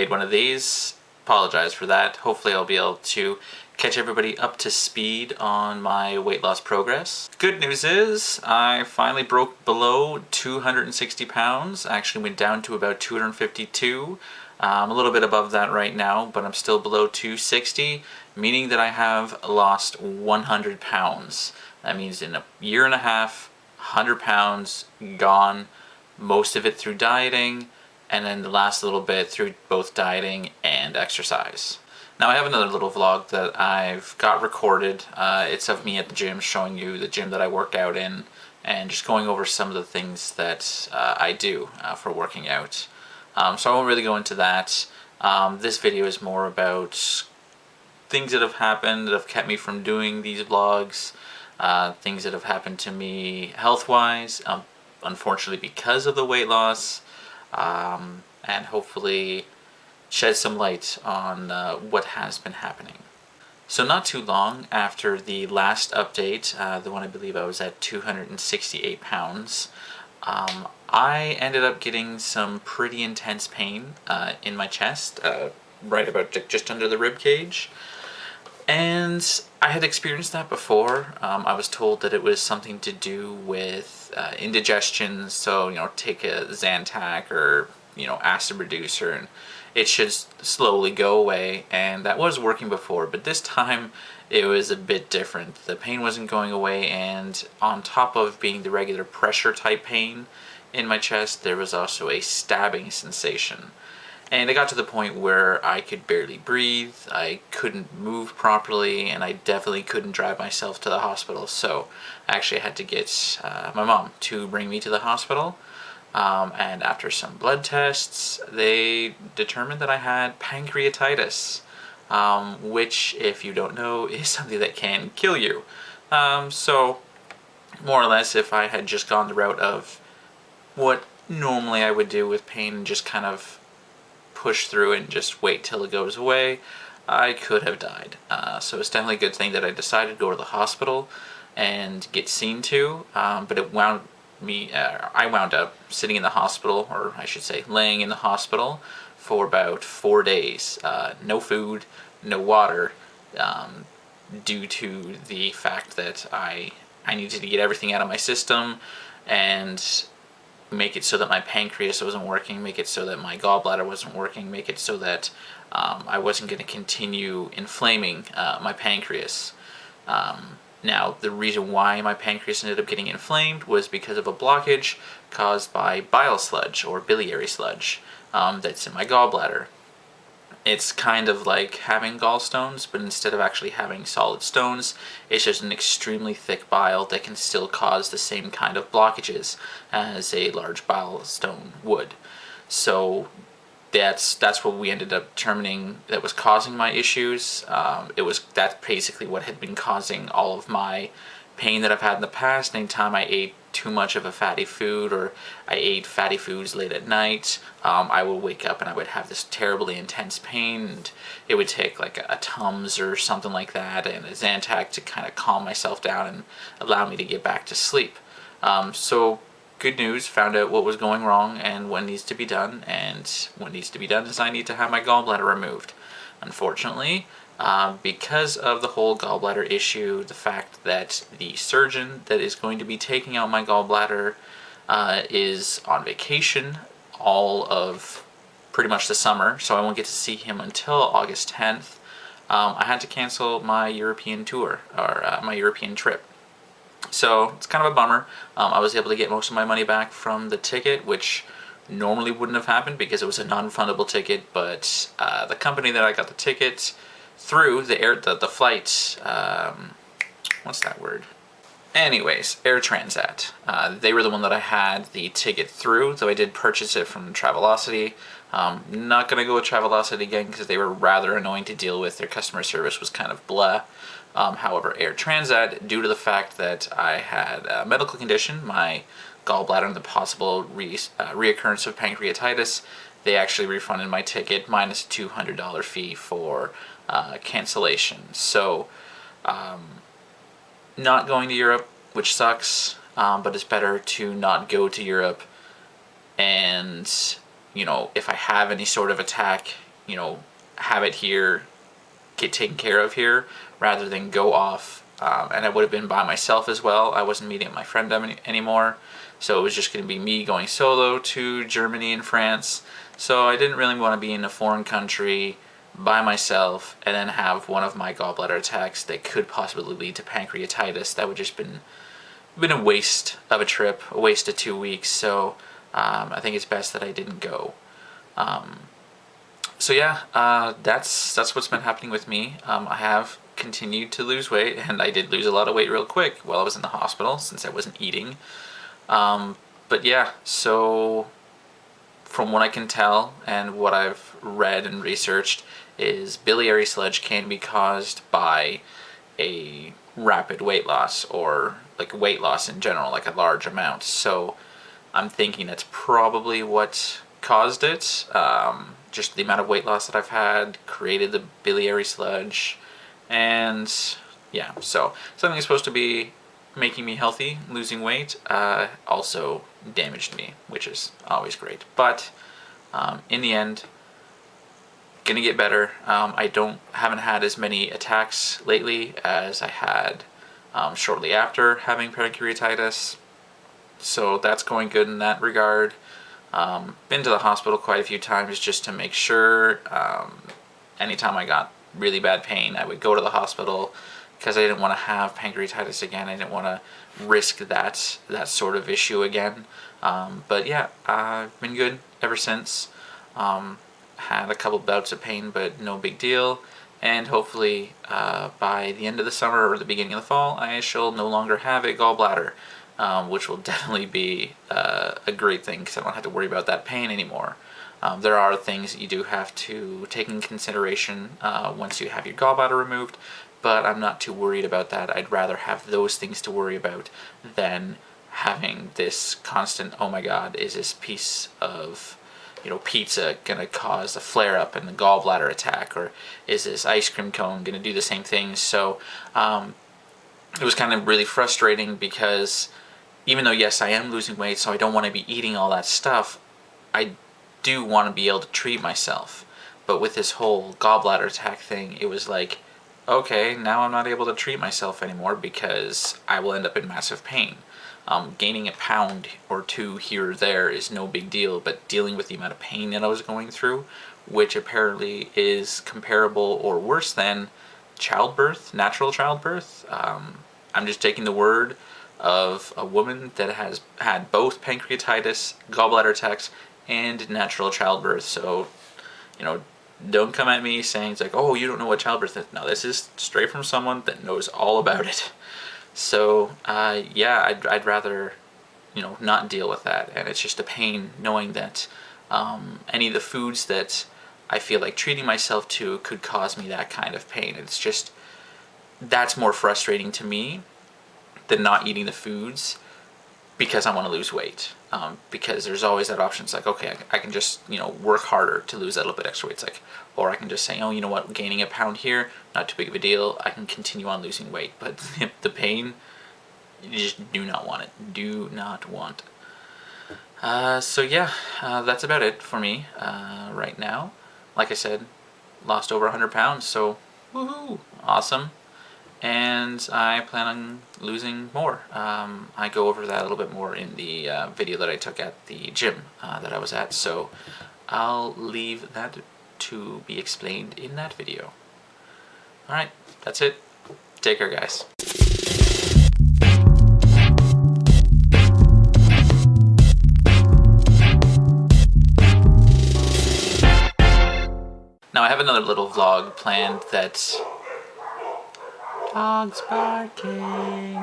made one of these. Apologize for that. Hopefully I'll be able to catch everybody up to speed on my weight loss progress. Good news is I finally broke below 260 pounds. I actually went down to about 252. I'm a little bit above that right now, but I'm still below 260, meaning that I have lost 100 pounds. That means in a year and a half, 100 pounds gone, most of it through dieting, and then the last little bit through both dieting and exercise. Now I have another little vlog that I've got recorded. It's of me at the gym, showing you the gym that I work out in and just going over some of the things that I do for working out. So I won't really go into that. This video is more about things that have happened that have kept me from doing these vlogs, things that have happened to me health-wise, unfortunately because of the weight loss, and hopefully shed some light on what has been happening. So not too long after the last update, the one I believe I was at 268 pounds, I ended up getting some pretty intense pain in my chest, right about just under the rib cage. And I had experienced that before. I was told that it was something to do with indigestion, so take a Zantac or acid reducer and it should slowly go away, and that was working before, but this time it was a bit different. The pain wasn't going away, and on top of being the regular pressure type pain in my chest, there was also a stabbing sensation. And it got to the point where I could barely breathe, I couldn't move properly, and I definitely couldn't drive myself to the hospital. So I actually had to get my mom to bring me to the hospital. And after some blood tests, they determined that I had pancreatitis, which, if you don't know, is something that can kill you. So more or less, if I had just gone the route of what normally I would do with pain and just kind of push through and just wait till it goes away, I could have died. So it's definitely a good thing that I decided to go to the hospital and get seen to, but I wound up sitting in the hospital, or I should say laying in the hospital, for about 4 days. No food, no water, due to the fact that I needed to get everything out of my system and make it so that my pancreas wasn't working, make it so that my gallbladder wasn't working, make it so that I wasn't going to continue inflaming my pancreas. Now, the reason why my pancreas ended up getting inflamed was because of a blockage caused by bile sludge, or biliary sludge, that's in my gallbladder. It's kind of like having gallstones, but instead of actually having solid stones, it's just an extremely thick bile that can still cause the same kind of blockages as a large bile stone would. So that's what we ended up determining that was causing my issues. That's basically what had been causing all of my pain that I've had in the past. Anytime I ate too much of a fatty food, or I ate fatty foods late at night, I would wake up and I would have this terribly intense pain, and it would take like a Tums or something like that and a Zantac to kind of calm myself down and allow me to get back to sleep. So good news, found out what was going wrong and what needs to be done, and what needs to be done is I need to have my gallbladder removed. Unfortunately, because of the whole gallbladder issue, the fact that the surgeon that is going to be taking out my gallbladder is on vacation all of pretty much the summer, so I won't get to see him until August 10th, I had to cancel my European tour, or my European trip. So it's kind of a bummer. I was able to get most of my money back from the ticket, which normally wouldn't have happened because it was a non-refundable ticket, but the company that I got the ticket through, the flight, what's that word? Anyways, Air Transat. They were the one that I had the ticket through, though I did purchase it from Travelocity. Not going to go with Travelocity again because they were rather annoying to deal with. Their customer service was kind of blah. However, Air Transat, due to the fact that I had a medical condition, my gallbladder and the possible reoccurrence of pancreatitis, they actually refunded my ticket minus a $200 fee for cancellation. So, not going to Europe, which sucks, but it's better to not go to Europe, and, you know, if I have any sort of attack, you know, have it here, get taken care of here, rather than go off. And I would have been by myself as well. I wasn't meeting my friend anymore. So it was just going to be me going solo to Germany and France. So I didn't really want to be in a foreign country by myself and then have one of my gallbladder attacks that could possibly lead to pancreatitis. That would just been a waste of a trip, a waste of 2 weeks. So I think it's best that I didn't go. So yeah, that's what's been happening with me. I have continued to lose weight, and I did lose a lot of weight real quick while I was in the hospital since I wasn't eating. But yeah, so from what I can tell and what I've read and researched is biliary sludge can be caused by a rapid weight loss, or like weight loss in general, like a large amount. So I'm thinking that's probably what caused it. Just the amount of weight loss that I've had created the biliary sludge. And yeah, so something that's supposed to be making me healthy, losing weight, also damaged me, which is always great. But in the end, gonna get better. I haven't had as many attacks lately as I had shortly after having pancreatitis, so that's going good in that regard. Been to the hospital quite a few times just to make sure. Anytime I got really bad pain, I would go to the hospital because I didn't want to have pancreatitis again. I didn't want to risk that sort of issue again. But yeah, I've been good ever since. Had a couple bouts of pain, but no big deal. And hopefully by the end of the summer or the beginning of the fall, I shall no longer have a gallbladder, which will definitely be a great thing because I don't have to worry about that pain anymore. There are things that you do have to take in consideration once you have your gallbladder removed, but I'm not too worried about that. I'd rather have those things to worry about than having this constant, oh my god, is this piece of, you know, pizza gonna cause a flare-up and the gallbladder attack, or is this ice cream cone gonna do the same thing? So it was kind of really frustrating because even though yes, I am losing weight, so I don't want to be eating all that stuff, I do want to be able to treat myself. But with this whole gallbladder attack thing, it was like, okay, now I'm not able to treat myself anymore because I will end up in massive pain. Gaining a pound or two here or there is no big deal, but dealing with the amount of pain that I was going through, which apparently is comparable or worse than childbirth, natural childbirth. I'm just taking the word of a woman that has had both pancreatitis, gallbladder attacks, and natural childbirth. So, you know, don't come at me saying it's like, oh, you don't know what childbirth is. No, this is straight from someone that knows all about it. So, yeah, I'd rather, you know, not deal with that. And it's just a pain knowing that any of the foods that I feel like treating myself to could cause me that kind of pain. It's just, that's more frustrating to me than not eating the foods because I want to lose weight. Because there's always that option. It's like, okay, I can just, you know, work harder to lose that little bit extra weight. It's like, or I can just say, oh, you know what, gaining a pound here, not too big of a deal. I can continue on losing weight. But the pain, you just do not want it. Do not want. So yeah, that's about it for me right now. Like I said, lost over 100 pounds, so woohoo, awesome. And I plan on losing more. I go over that a little bit more in the video that I took at the gym that I was at, so I'll leave that to be explained in that video. Alright, that's it. Take care, guys. Now I have another little vlog planned that... Dogs barking.